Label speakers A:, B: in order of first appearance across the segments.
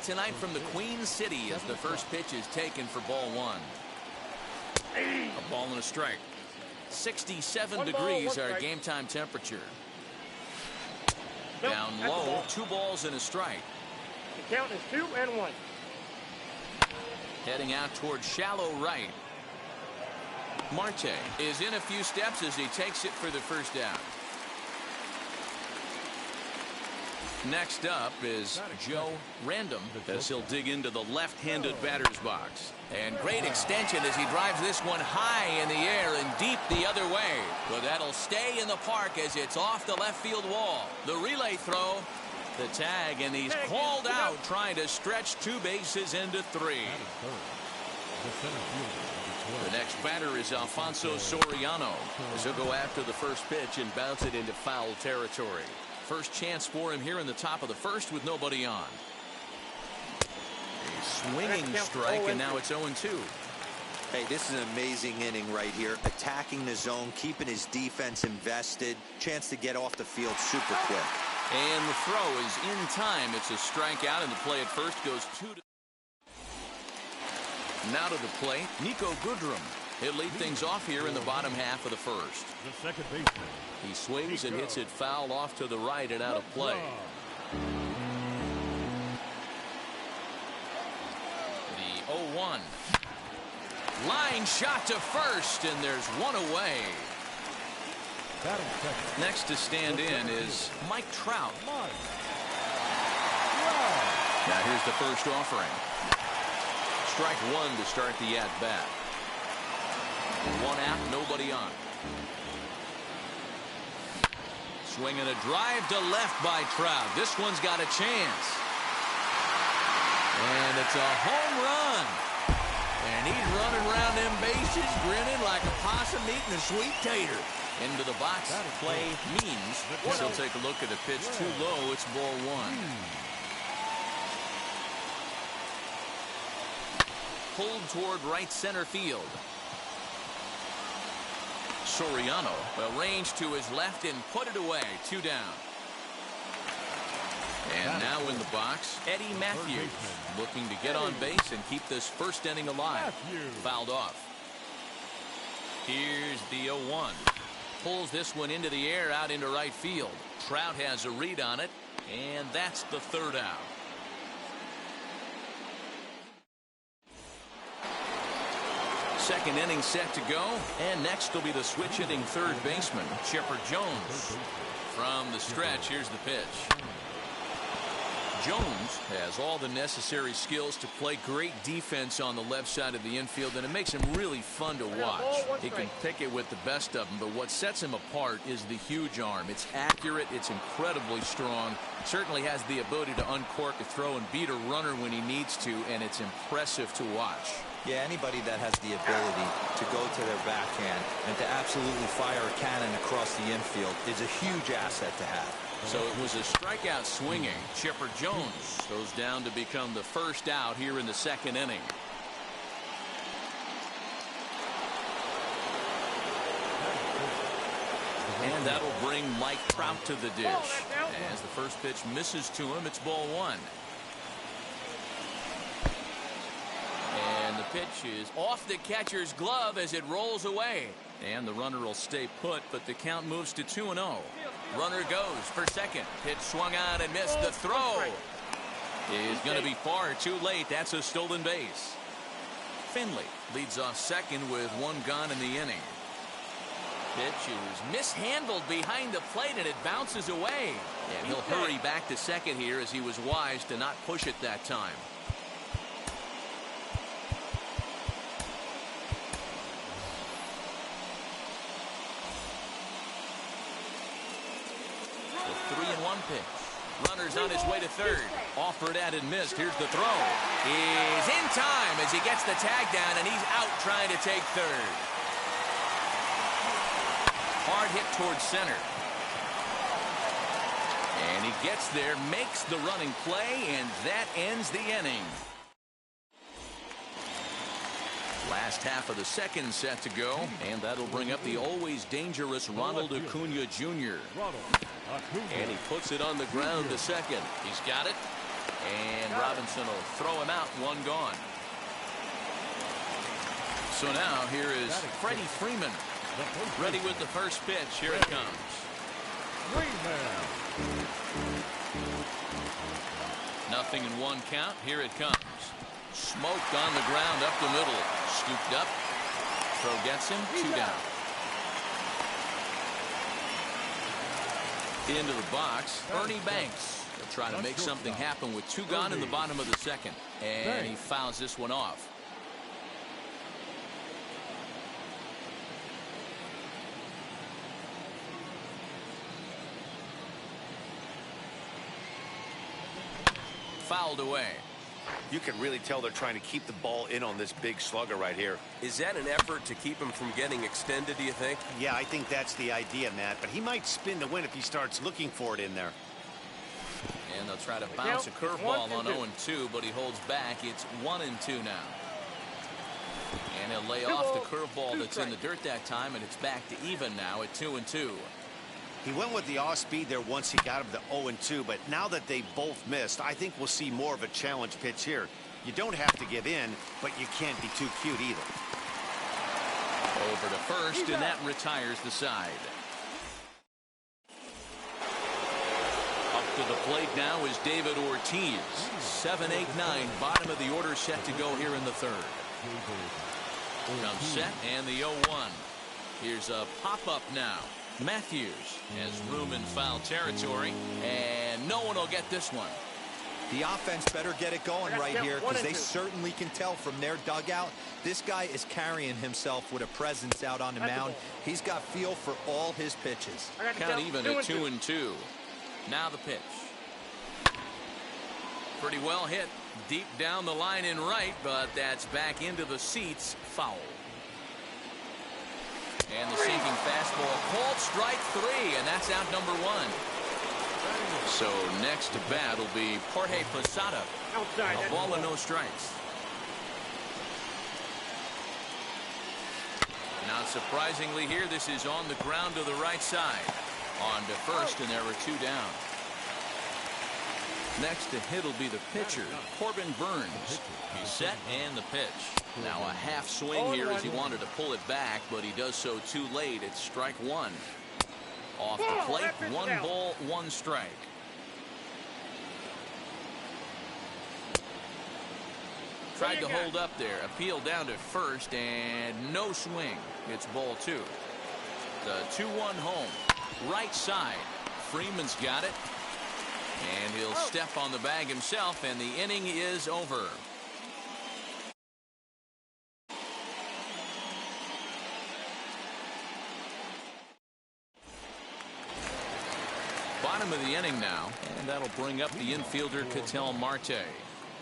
A: tonight from the Queen City as the first pitch is taken for ball one. A ball and a strike. 67 degrees our game time temperature. Down low, 2 balls and a strike.
B: The count is 2-1.
A: Heading out towards shallow right. Marte is in a few steps as he takes it for the first down. Next up is Joe Random as he'll dig into the left-handed batter's box. And great extension as he drives this one high in the air and deep the other way. But that'll stay in the park as it's off the left field wall. The relay throw, the tag, and he's called out trying to stretch 2 bases into 3. The next batter is Alfonso Soriano as he'll go after the first pitch and bounce it into foul territory. First chance for him here in the top of the first with nobody on. A swinging strike, and now it's 0-2.
C: Hey, this is an amazing inning right here. Attacking the zone, keeping his defense invested. Chance to get off the field super quick.
A: And the throw is in time. It's a strikeout, and the play at first goes 2 to. Now to the plate, Nico Goodrum. He'll lead things off here in the bottom half of the first.
D: The second baseman.
A: He swings and hits it foul off to the right and out of play. The 0-1. Line shot to first, and there's one away. Next to stand in is Mike Trout. Now here's the first offering. Strike 1 to start the at-bat. 1 out, nobody on. Swinging a drive to left by Trout. This one's got a chance. And it's a home run. And he's running around them bases, grinning like a possum eating a sweet tater. Into the box play means he'll take a look at the pitch too low. It's ball 1. Pulled toward right center field. Soriano will range to his left and put it away. 2 down. And now in the box, Eddie Matthews looking to get on base and keep this first inning alive. Fouled off. Here's the 0-1. Pulls this one into the air out into right field. Trout has a read on it, and that's the 3rd out. Second inning set to go, and next will be the switch hitting third baseman, Chipper Jones. From the stretch, here's the pitch. Jones has all the necessary skills to play great defense on the left side of the infield, and it makes him really fun to watch. He can pick it with the best of them, but what sets him apart is the huge arm. It's accurate, it's incredibly strong, certainly has the ability to uncork a throw and beat a runner when he needs to, and it's impressive to watch.
C: Yeah, anybody that has the ability to go to their backhand and to absolutely fire a cannon across the infield is a huge asset to have.
A: So it was a strikeout swinging. Chipper Jones goes down to become the first out here in the second inning. And that'll bring Mike Trout to the dish. As the first pitch misses to him, it's ball 1. And the pitch is off the catcher's glove as it rolls away. And the runner will stay put, but the count moves to 2-0. Runner goes for second. Pitch swung on and missed. The throw is going to be far too late. That's a stolen base. Finley leads off second with 1 gone in the inning. Pitch is mishandled behind the plate, and it bounces away. And he'll hurry back to second here as he was wise to not push it that time. The 3-1 pitch. Runner's on his way to third. Offered at and missed. Here's the throw. He's in time as he gets the tag down, and he's out trying to take third. Hard hit towards center. And he gets there, makes the running play, and that ends the inning. Last half of the second set to go, and that'll bring up the always dangerous Ronald Acuna Jr. And he puts it on the ground to second. He's got it. And Robinson will throw him out, one gone. So now here is Freddie Freeman, ready with the first pitch. Here it comes. Nothing in one count. Here it comes. Smoked on the ground up the middle. Scooped up. Throw gets him. 2 down. Into the box, Ernie Banks will try to make something happen with 2 gone in the bottom of the second. And he fouls this one off. Fouled away.
D: You can really tell they're trying to keep the ball in on this big slugger right here.
E: Is that an effort to keep him from getting extended, do you think?
F: Yeah, I think that's the idea, Matt. But he might spin to win if he starts looking for it in there.
A: And they'll try to bounce a curveball on 0-2, but he holds back. It's 1-2 now. And he'll lay off the curveball that's in the dirt that time, and it's back to even now at 2-2.
F: He went with the off speed there once he got him to 0-2, but now that they both missed, I think we'll see more of a challenge pitch here. You don't have to give in, but you can't be too cute either.
A: Over to first, and that retires the side. Up to the plate now is David Ortiz. 7-8-9, bottom of the order set to go here in the third. Comes set, and the 0-1. Here's a pop-up now. Matthews has room in foul territory, and no one will get this one.
C: The offense better get it going right here, because they certainly can tell from their dugout this guy is carrying himself with a presence out on the mound. He's got feel for all his pitches.
A: Count even at 2-2. Now the pitch. Pretty well hit deep down the line in right, but that's back into the seats. Foul. And the sinking fastball called strike 3, and that's out number 1. So next to bat will be Jorge Posada. A ball and no strikes. Not surprisingly here, this is on the ground to the right side. On to first, and there are 2 down. Next to hit will be the pitcher, Corbin Burns. He's set and the pitch. Now a half swing here as he wanted to pull it back, but he does so too late. It's strike 1. Off the plate, 1 ball, 1 strike. Tried to hold up there. Appeal down to first, and no swing. It's ball 2. The 2-1 home. Right side. Freeman's got it. And he'll step on the bag himself, and the inning is over. Bottom of the inning now, and that'll bring up the infielder Ketel Marte.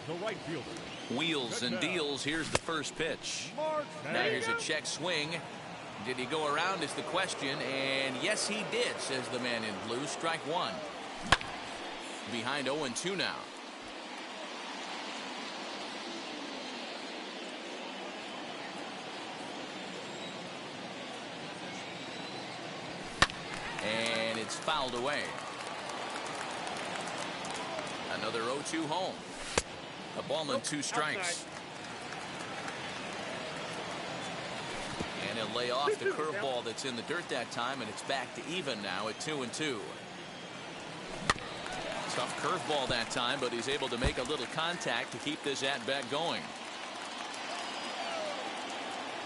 G: The right fielder.
A: Wheels and deals. Here's the first pitch. Now here's a check swing. Did he go around is the question, and yes he did, says the man in blue. Strike 1. Behind 0-2 now. And it's fouled away. Another 0-2 home. A ball and 2 strikes. And he'll lay off the curveball that's in the dirt that time, and it's back to even now at 2-2. Tough curveball that time, but he's able to make a little contact to keep this at-bat going.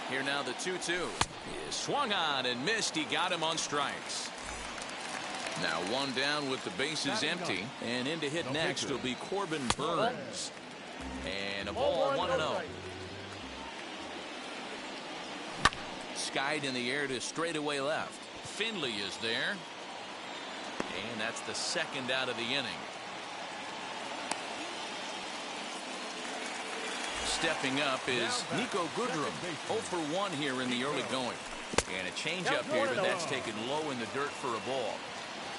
A: Here now the 2-2. He swung on and missed. He got him on strikes. Now 1 down with the bases empty, and in to hit next will be Corbin Burns. And a ball, 1-0. Skied in the air to straightaway left. Finley is there. And that's the 2nd out of the inning. Stepping up is Nico Goodrum. 0 for 1 here in the early going. And a changeup here, but that's taken low in the dirt for a ball.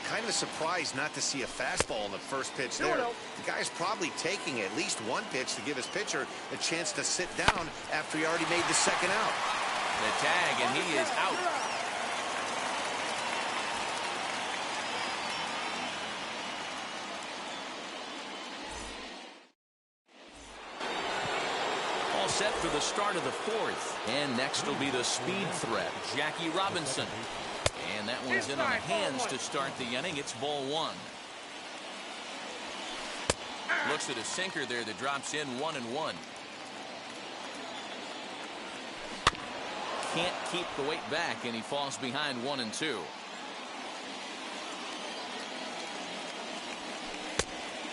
F: Kind of surprised not to see a fastball in the first pitch there. The guy's probably taking at least 1 pitch to give his pitcher a chance to sit down after he already made the 2nd out.
A: The tag, and he is out. set for the start of the fourth. And next will be the speed threat, Jackie Robinson. And that one's in on the hands to start the inning. It's ball one. Looks at a sinker there that drops in 1-1. Can't keep the weight back, and he falls behind 1-2.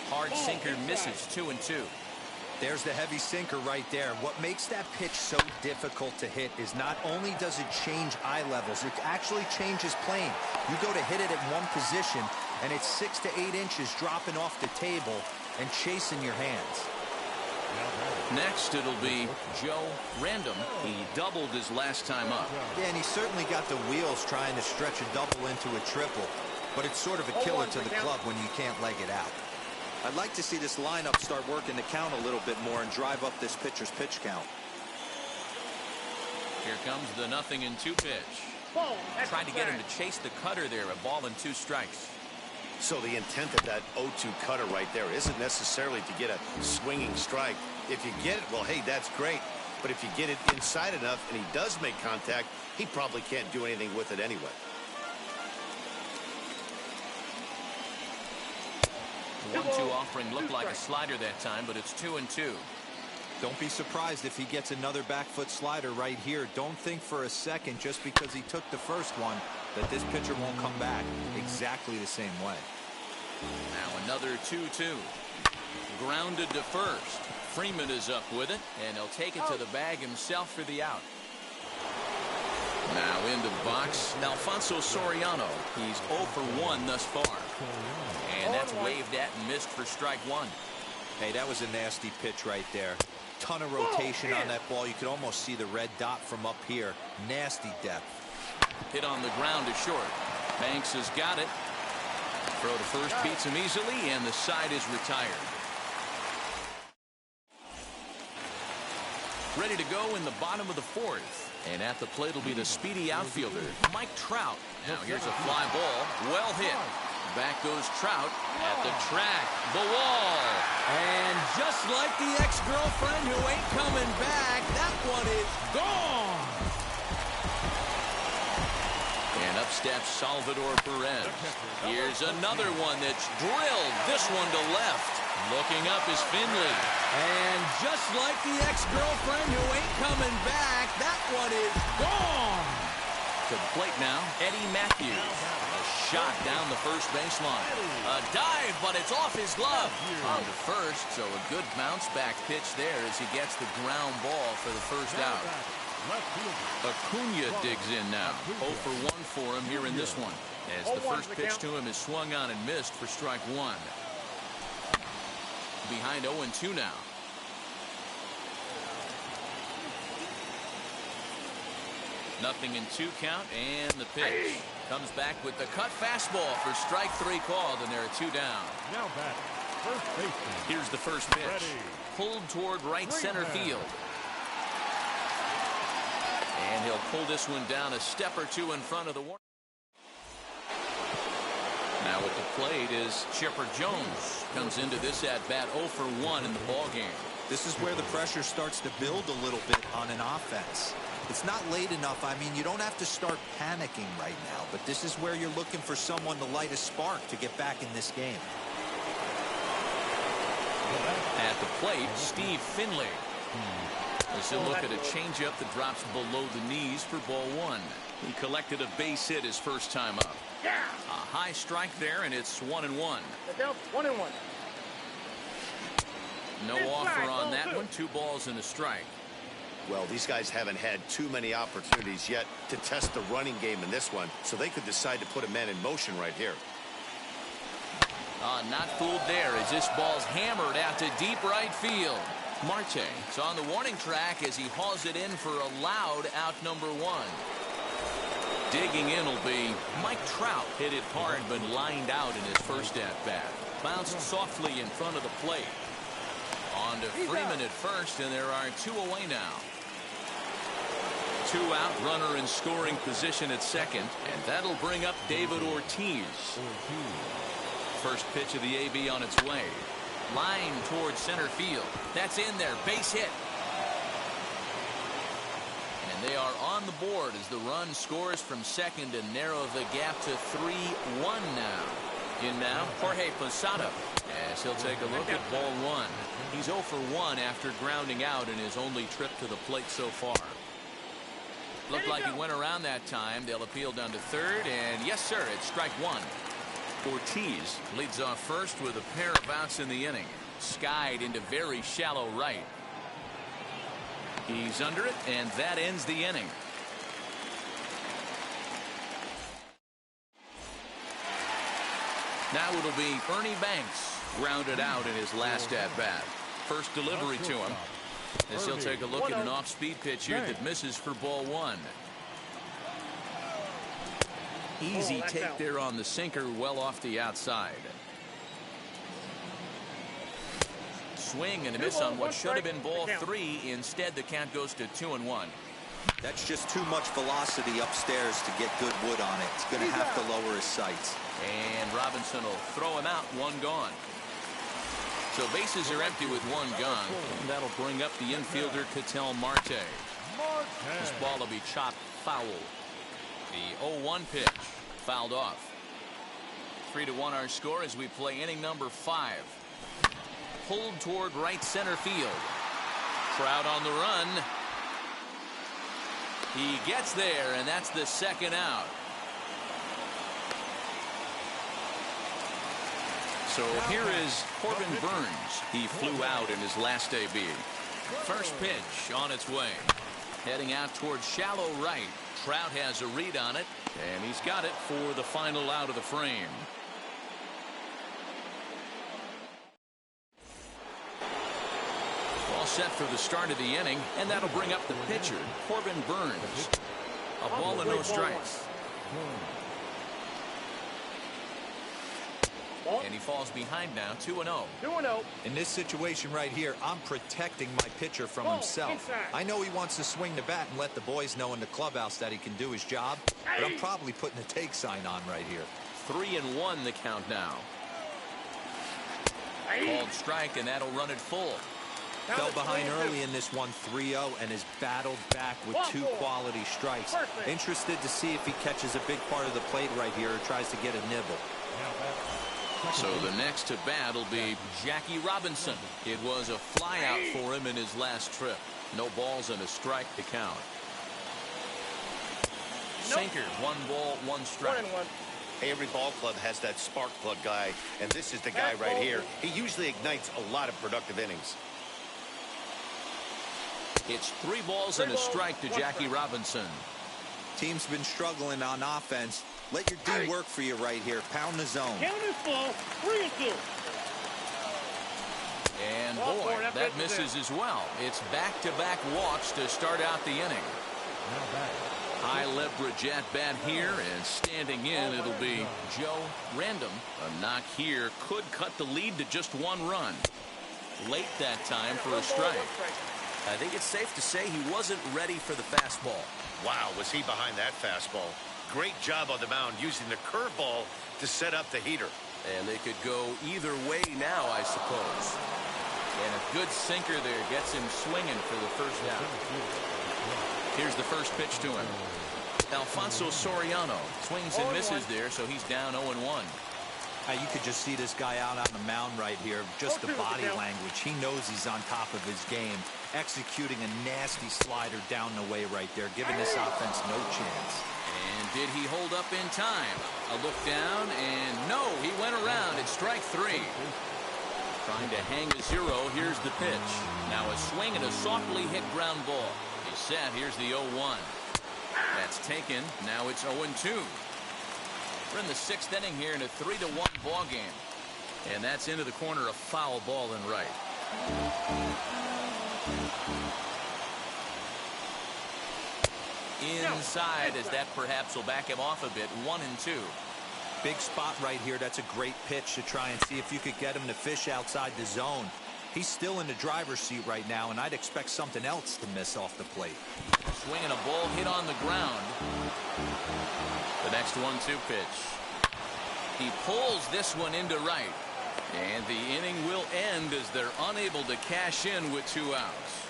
A: Hard sinker misses 2-2.
C: There's the heavy sinker right there. What makes that pitch so difficult to hit is not only does it change eye levels, it actually changes plane. You go to hit it at one position, and it's 6 to 8 inches dropping off the table and chasing your hands.
A: Next, it'll be Joe Random. He doubled his last time up.
C: Yeah, and he certainly got the wheels trying to stretch a double into a triple, but it's sort of a killer to the club when you can't leg it out. I'd like to see this lineup start working the count a little bit more and drive up this pitcher's pitch count.
A: Here comes the 0-2 pitch. Tried to get him to chase the cutter there. A ball and 2 strikes.
F: So the intent of that 0-2 cutter right there isn't necessarily to get a swinging strike. If you get it, well, hey, that's great. But if you get it inside enough and he does make contact, he probably can't do anything with it anyway.
A: The 1-2 offering looked like a slider that time, but it's 2-2.
C: Don't be surprised if he gets another back foot slider right here. Don't think for a second, just because he took the first one, that this pitcher won't come back exactly the same way.
A: Now another 2-2. Grounded to first. Freeman is up with it, and he'll take it to the bag himself for the out. Now into the box, Alfonso Soriano. He's 0 for 1 thus far. And that's waved at and missed for strike one.
C: Hey, that was a nasty pitch right there. Ton of rotation on that ball. You could almost see the red dot from up here. Nasty depth.
A: Hit on the ground to short. Banks has got it. Throw to first beats him easily, and the side is retired. Ready to go in the bottom of the fourth. And at the plate will be the speedy outfielder, Mike Trout. Now here's a fly ball. Well hit. Back goes Trout at the track. The wall. And just like the ex-girlfriend who ain't coming back, that one is gone. And up steps Salvador Perez. Here's another one that's drilled. This one to left. Looking up is Finley. And just like the ex-girlfriend who ain't coming back, that one is gone. To the plate now, Eddie Matthews. A shot down the first baseline. A dive, but it's off his glove. On to first, so a good bounce back pitch there as he gets the ground ball for the first out. Acuna digs in now. 0 for 1 for him here in this one, as the first pitch to him is swung on and missed for strike one. Behind 0-2 now. Nothing in 2 count, and the pitch comes back with the cut fastball for strike 3 called, and there are 2 down.
G: Now back, first baseman.
A: Here's the first pitch. Pulled toward right center field. And he'll pull this one down a step or 2 in front of the warning. Now at the plate is Chipper Jones. Comes into this at-bat 0 for 1 in the ballgame.
C: This is where the pressure starts to build a little bit on an offense. It's not late enough. I mean, you don't have to start panicking right now, but this is where you're looking for someone to light a spark to get back in this game.
A: At the plate, Steve Finley. As he'll look at a changeup that drops below the knees for ball 1. He collected a base hit his first time up. A high strike there, and it's 1-1.
B: 1-1.
A: No offer on that one. 2 balls and a strike.
F: Well, these guys haven't had too many opportunities yet to test the running game in this one, so they could decide to put a man in motion right here.
A: Not fooled there as this ball's hammered out to deep right field. Marte is on the warning track as he hauls it in for a loud out number 1. Digging in will be Mike Trout. Hit it hard but lined out in his first at-bat. Bounced softly in front of the plate. On to Freeman at first, and there are 2 away now. 2 out, runner in scoring position at second, and that'll bring up David Ortiz. First pitch of the AB on its way. Line towards center field. That's in there. Base hit. And they are on the board as the run scores from second and narrow the gap to 3-1 now. In now, Jorge Posada, as he'll take a look at ball one. He's 0 for 1 after grounding out in his only trip to the plate so far. Looked like he went around that time. They'll appeal down to third, and yes, sir, it's strike one. Ortiz leads off first with a pair of outs in the inning. Skied into very shallow right. He's under it, and that ends the inning. Now it'll be Ernie Banks grounded out in his last at-bat. First delivery to him. As he'll take a look at an off-speed pitch here that misses for ball one. Easy take there on the sinker, well off the outside. Swing and a miss on what should have been ball three. Instead, the count goes to 2-1.
C: That's just too much velocity upstairs to get good wood on it. It's going to have to lower his sights.
A: And Robinson will throw him out, one gone. So bases are empty with one gone. And that'll bring up the infielder, Ketel Marte. This ball will be chopped foul. The 0-1 pitch fouled off. 3-1 our score as we play inning number 5. Pulled toward right center field. Trout on the run. He gets there, and that's the second out. So here is Corbin Burns. He flew out in his last AB. First pitch on its way. Heading out towards shallow right. Trout has a read on it, and he's got it for the final out of the frame. All set for the start of the inning, and that'll bring up the pitcher, Corbin Burns. A ball and no strikes. And he falls behind now, 2-0.
B: 2-0.
C: In this situation right here, I'm protecting my pitcher from himself. I know he wants to swing the bat and let the boys know in the clubhouse that he can do his job, but I'm probably putting a take sign on right here.
A: 3-1 the count now. Called strike, and that'll run it full.
C: Fell behind early in this one, 3-0, and has battled back with 2 quality strikes. Interested to see if he catches a big part of the plate right here or tries to get a nibble.
A: So the next to bat will be Jackie Robinson. It was a fly out for him in his last trip. No balls and a strike to count. Sinker, 1 ball, 1 strike.
B: 1-1.
F: Hey, every ball club has that spark plug guy, and this is the guy right here. He usually ignites a lot of productive innings.
A: It's 3 balls and a strike to Jackie Robinson.
C: Team's been struggling on offense. Let your D work for you right here. Pound the zone.
B: Count is full. 3-2.
A: And boy, that misses as well. It's back-to-back walks to start out the inning. High leverage at bat here, and standing in, it'll be Joe Random. A knock here could cut the lead to just 1 run. Late that time for a strike.
E: I think it's safe to say he wasn't ready for the fastball.
F: Wow, was he behind that fastball. Great job on the mound using the curveball to set up the heater.
E: And they could go either way now, I suppose.
A: And a good sinker there gets him swinging for the first out. Here's the first pitch to him. Alfonso Soriano swings and misses there, so he's down 0-1.
C: You could just see this guy out on the mound right here. Just the body language. He knows he's on top of his game. Executing a nasty slider down the way right there, giving this offense no chance.
A: And did he hold up in time? A look down, and no, he went around. It's strike 3. Trying to hang a 0. Here's the pitch. Now a swing and a softly hit ground ball. He's set. Here's the 0-1. That's taken. Now it's 0-2. We're in the 6th inning here in a 3-1 ball game. And that's into the corner, a foul ball and right. Inside, as that perhaps will back him off a bit. 1-2.
C: Big spot right here. That's a great pitch to try and see if you could get him to fish outside the zone. He's still in the driver's seat right now, and I'd expect something else to miss off the plate.
A: Swinging a ball hit on the ground. The next 1-2 pitch. He pulls this one into right. And the inning will end as they're unable to cash in with 2 outs.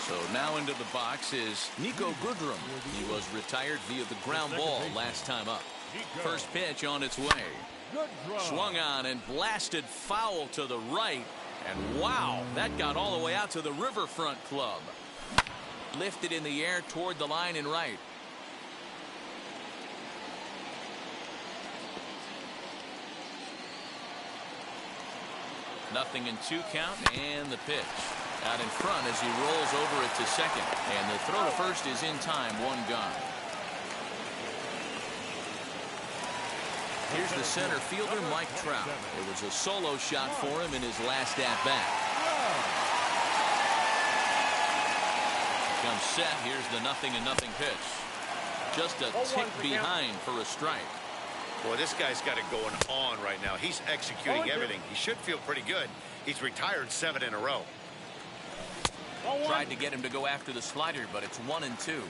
A: So now into the box is Nico Goodrum. He was retired via the ground ball last time up. First pitch on its way. Swung on and blasted foul to the right. And wow, that got all the way out to the Riverfront Club. Lifted in the air toward the line and right. Nothing in 2 count, and the pitch out in front as he rolls over it to second, and the throw to first is in time. 1 gone. Here's the center fielder, Mike Trout. It was a solo shot for him in his last at bat. Comes set. Here's the 0-0 pitch. Just a tick behind for a strike.
F: Boy, this guy's got it going on right now. He's executing everything. He should feel pretty good. He's retired 7 in a row.
A: Tried to get him to go after the slider, but it's 1-2.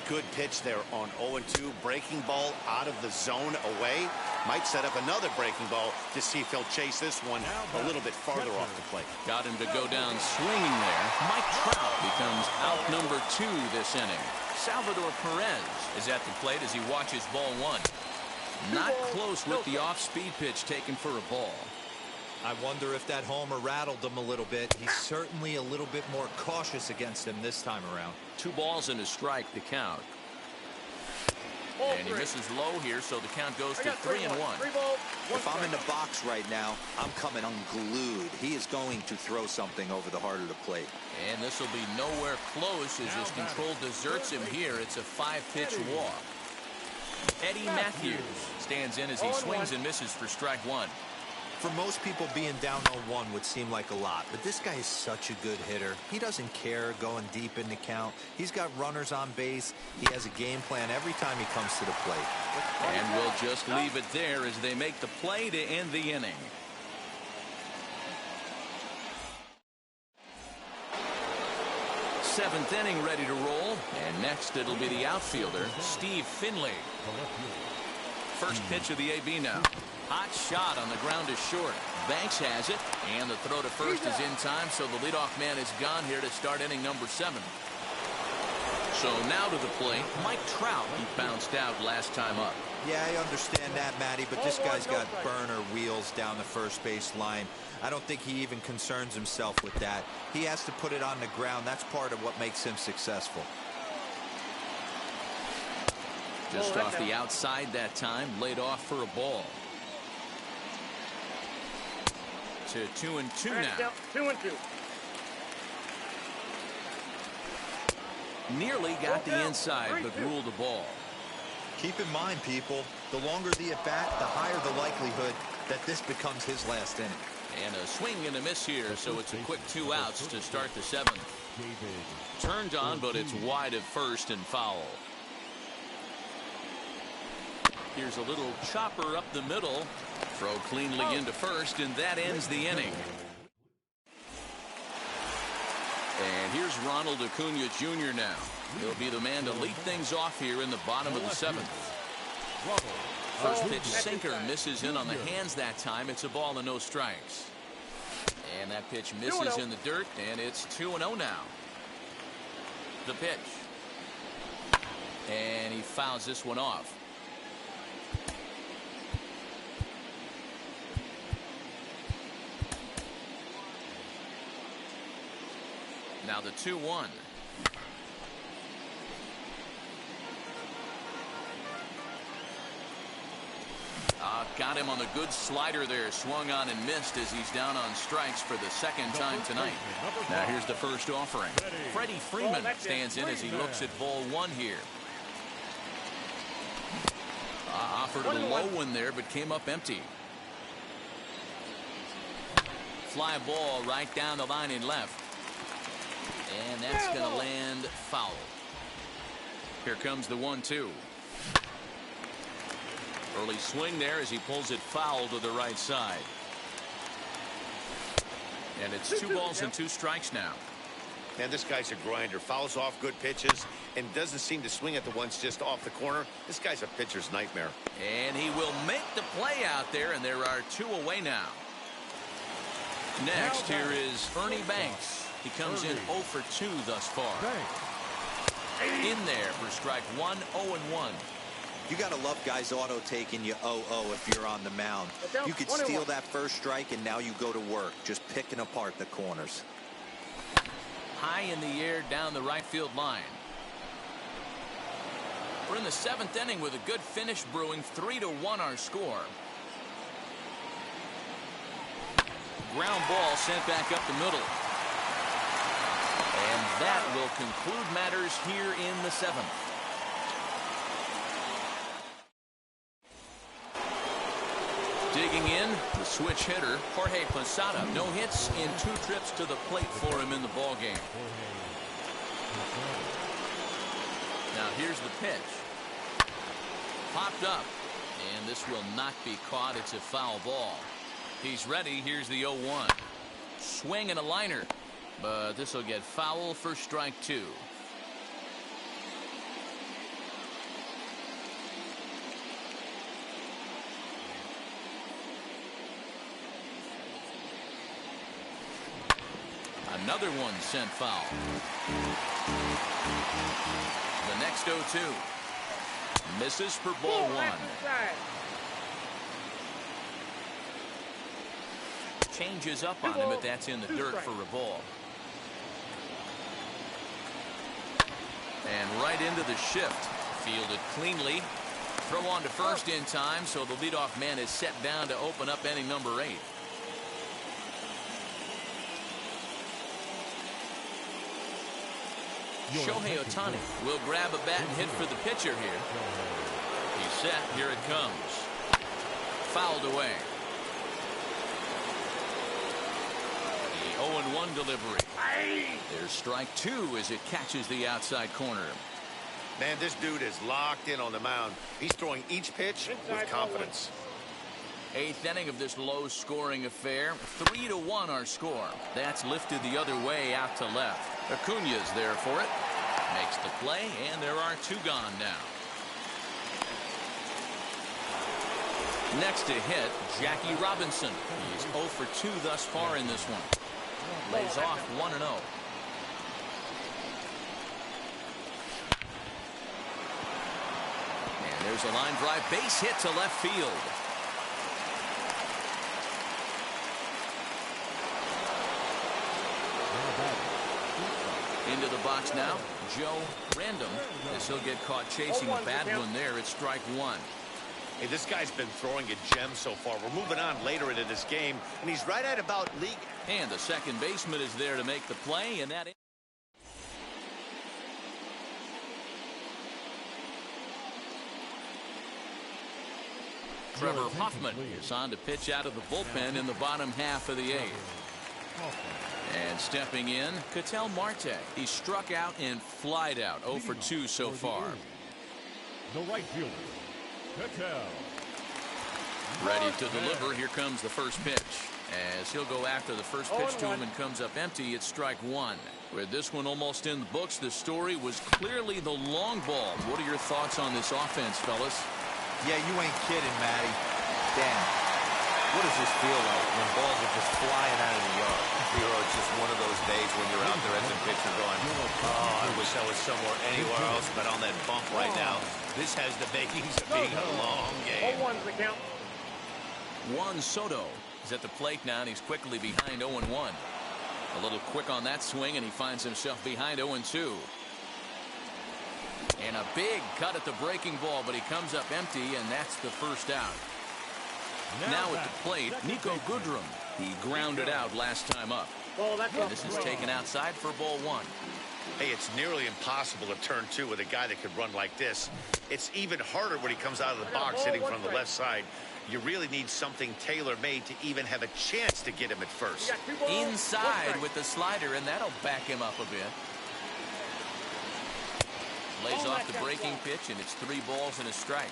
F: Good pitch there on 0-2. Breaking ball out of the zone away. Might set up another breaking ball to see if he'll chase this one a little bit farther off the plate.
A: Got him to go down swinging there. Mike Trout becomes out number 2 this inning. Salvador Perez is at the plate as he watches ball 1. Not close with the off-speed pitch taken for a ball.
C: I wonder if that homer rattled him a little bit. He's certainly a little bit more cautious against him this time around.
A: 2 balls and a strike to count. And he misses low here, so the count goes to 3-1.
C: If I'm in the box right now, I'm coming unglued. He is going to throw something over the heart of the plate.
A: And this will be nowhere close as his control deserts him here. It's a 5-pitch walk. Eddie Matthews stands in as he swings and misses for strike 1.
C: For most people, being down 0-1 would seem like a lot, but this guy is such a good hitter. He doesn't care going deep in the count. He's got runners on base. He has a game plan every time he comes to the plate.
A: And we'll just leave it there as they make the play to end the inning. Seventh inning ready to roll, and next it'll be the outfielder, Steve Finley. First pitch of the AB now. Hot shot on the ground is short. Banks has it, and the throw to first is in time, so the leadoff man is gone here to start inning number 7. So now to the plate, Mike Trout, who bounced out last time up.
C: Yeah, I understand that, Matty, but this guy's got burner wheels down the first base line. I don't think he even concerns himself with that. He has to put it on the ground. That's part of what makes him successful.
A: Just off the outside that time, laid off for a ball. To 2-2 now.
B: 2-2.
A: Nearly got the inside, but ruled the ball.
C: Keep in mind, people, the longer the at-bat, the higher the likelihood that this becomes his last inning.
A: And a swing and a miss here, so it's a quick 2 outs to start the 7th. Turned on, but it's wide at first and foul. Here's a little chopper up the middle. Throw cleanly into first, and that ends the inning. And here's Ronald Acuna Jr. now. He'll be the man to lead things off here in the bottom of the 7th. First pitch sinker misses in on the hands that time. It's a ball and no strikes. And that pitch misses in the dirt, and it's 2-0 now. The pitch. And he fouls this one off. Now the 2-1. Got him on the good slider there. Swung on and missed as he's down on strikes for the 2nd time tonight. Now here's the first offering. Freddie Freeman stands in as he looks at ball 1 here. Offered a low one there, but came up empty. Fly ball right down the line and left. And that's going to land foul. Here comes the 1-2. Early swing there as he pulls it foul to the right side. And it's 2 balls and 2 strikes now.
F: Man, this guy's a grinder. Fouls off good pitches and doesn't seem to swing at the ones just off the corner. This guy's a pitcher's nightmare.
A: And he will make the play out there, and there are 2 away now. Next, here is Ernie Banks. He comes in 0 for 2 thus far. In there for strike one, 0-1.
C: You got to love guys auto taking you 0-0 if you're on the mound. You could steal that first strike, and now you go to work, just picking apart the corners.
A: High in the air down the right field line. We're in the 7th inning with a good finish brewing. 3-1 our score. Ground ball sent back up the middle. And that will conclude matters here in the 7th. Digging in, the switch hitter, Jorge Posada. No hits in 2 trips to the plate for him in the ballgame. Now here's the pitch. Popped up, and this will not be caught. It's a foul ball. He's ready. Here's the 0-1. Swing and a liner, but this will get foul for strike 2. Another one sent foul. The next 0-2. Misses for ball 1. Changes up on him, but that's in the dirt for a ball. And right into the shift. Fielded cleanly. Throw on to first in time, so the leadoff man is set down to open up inning number 8. Shohei Ohtani will grab a bat and hit for the pitcher here. He's set. Here it comes. Fouled away. The 0-1 delivery. There's strike 2 as it catches the outside corner.
F: Man, this dude is locked in on the mound. He's throwing each pitch with confidence.
A: 8th inning of this low-scoring affair. 3-1 our score. That's lifted the other way out to left. Acuña's there for it. Makes the play, and there are 2 gone now. Next to hit, Jackie Robinson. He's 0 for 2 thus far in this one. Lays off 1-0. And there's a line drive base hit to left field. Into the box now, Joe Random. As he'll get caught chasing a bad one there. It's strike 1.
F: Hey, this guy's been throwing a gem so far. We're moving on later into this game, and he's right at about league.
A: And the second baseman is there to make the play, and that. Trevor Hoffman is on to pitch out of the bullpen in the bottom half of the 8th. And stepping in, Ketel Marte. He struck out and flied out. 0 for 2 so far.
G: The right fielder, Ketel.
A: Ready to deliver. Here comes the first pitch. As he'll go after the first pitch to him and comes up empty, it's strike 1. With this one almost in the books, the story was clearly the long ball. What are your thoughts on this offense, fellas?
C: Yeah, you ain't kidding, Matty. Damn. What does this feel like when balls are just flying out of the yard?
D: It's just one of those days when you're out there as a pitcher going, oh, I wish I was somewhere anywhere else but on that bump right now. This has the makings of being a long game.
B: 0-1's the count.
A: Juan Soto is at the plate now, and he's quickly behind 0-1. A little quick on that swing, and he finds himself behind 0-2. And a big cut at the breaking ball, but he comes up empty, and that's the first out. Now at the plate, Nico Goodrum. He grounded out last time up. And this is taken outside for ball 1.
F: Hey, it's nearly impossible to turn 2 with a guy that could run like this. It's even harder when he comes out of the box hitting from the left side. You really need something tailor-made to even have a chance to get him at first.
A: Inside with the slider, and that'll back him up a bit. Lays off the breaking pitch, and it's 3 balls and a strike.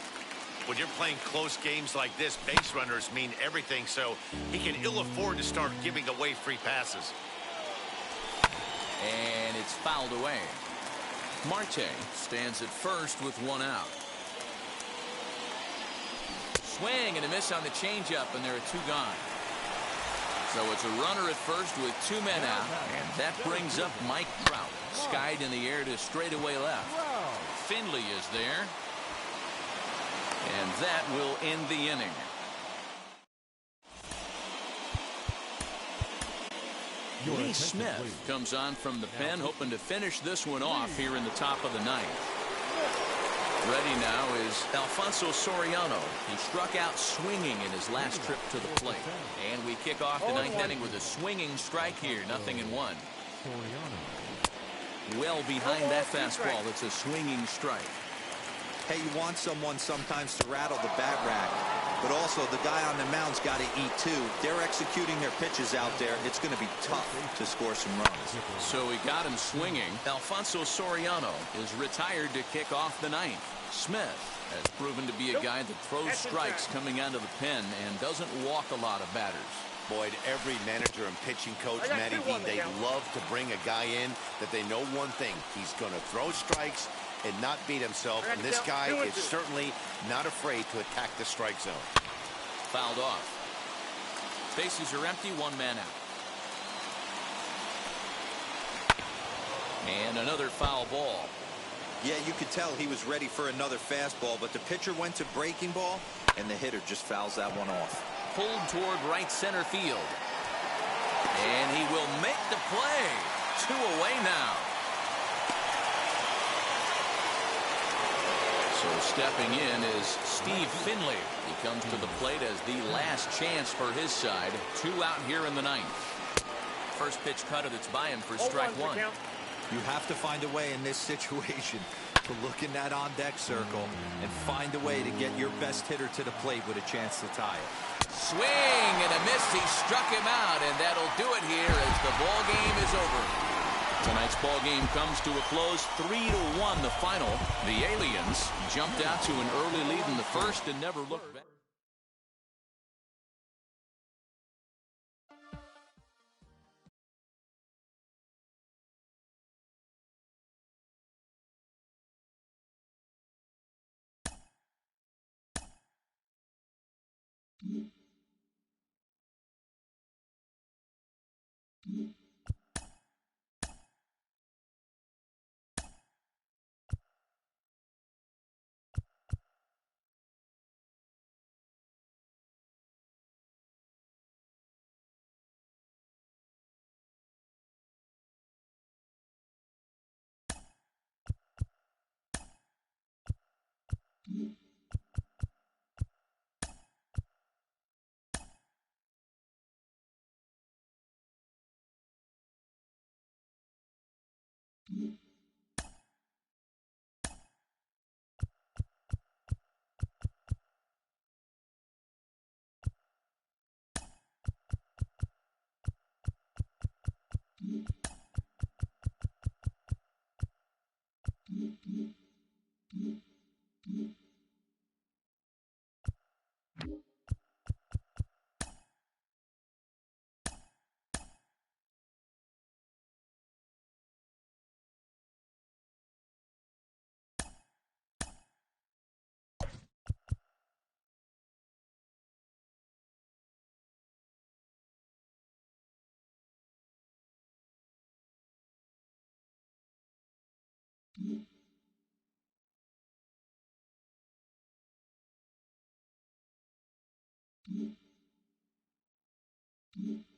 F: When you're playing close games like this, base runners mean everything, so he can ill afford to start giving away free passes.
A: And it's fouled away. Marte stands at first with 1 out. Swing and a miss on the changeup, and there are 2 gone. So it's a runner at first with 2 men out, and that brings up Mike Trout. Skied in the air to straightaway left. Finley is there. And that will end the inning. Lee Smith comes on from the pen, hoping to finish this one off here in the top of the ninth. Ready now is Alfonso Soriano. He struck out swinging in his last trip to the plate. And we kick off the ninth inning with a swinging strike here, 0-1. Well behind that fastball, it's a swinging strike.
C: Hey, you want someone sometimes to rattle the bat rack, but also the guy on the mound's got to eat too. They're executing their pitches out there. It's going to be tough to score some runs.
A: So he got him swinging. Alfonso Soriano is retired to kick off the ninth. Smith has proven to be a guy that throws strikes coming out of the pen and doesn't walk a lot of batters.
F: Boyd, every manager and pitching coach, Matty V, they love to bring a guy in that they know one thing. He's going to throw strikes and not beat himself, and this guy is certainly not afraid to attack the strike zone.
A: Fouled off. Bases are empty, 1 man out. And another foul ball.
C: Yeah, you could tell he was ready for another fastball, but the pitcher went to breaking ball, and the hitter just fouls that one off.
A: Pulled toward right center field. And he will make the play. 2 away now. So stepping in is Steve Finley. He comes to the plate as the last chance for his side. 2 out here in the ninth. First pitch cutter that's by him for strike 1.
C: You have to find a way in this situation to look in that on-deck circle and find a way to get your best hitter to the plate with a chance to tie it.
A: Swing and a miss. He struck him out, and that'll do it here as the ball game is over. Tonight's ball game comes to a close, 3-1 the final. The Aliens jumped out to an early lead in the first and never looked back. Mm-hmm.